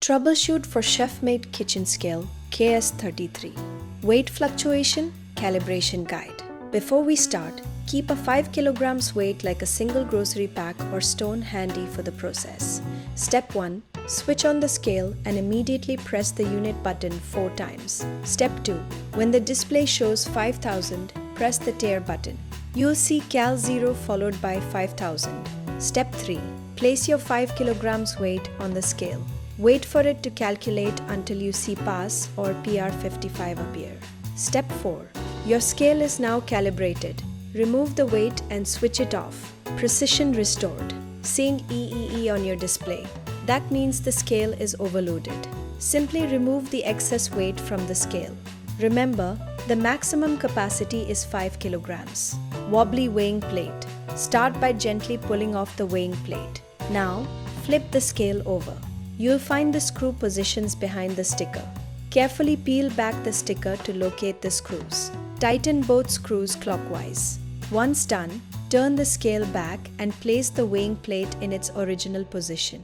Troubleshoot for chef-made kitchen scale KS33. Weight fluctuation, calibration guide. Before we start, keep a 5 kg weight like a single grocery pack or stone handy for the process. Step 1. Switch on the scale and immediately press the unit button 4 times. Step 2. When the display shows 5000, press the tare button. You'll see Cal 0 followed by 5000. Step 3. Place your 5 kg weight on the scale. Wait for it to calculate until you see pass or PR55 appear. Step 4. Your scale is now calibrated. Remove the weight and switch it off. Precision restored. Seeing EEE on your display. That means the scale is overloaded. Simply remove the excess weight from the scale. Remember, the maximum capacity is 5 kg. Wobbly weighing plate. Start by gently pulling off the weighing plate. Now, flip the scale over. You'll find the screw positions behind the sticker. Carefully peel back the sticker to locate the screws. Tighten both screws clockwise. Once done, turn the scale back and place the weighing plate in its original position.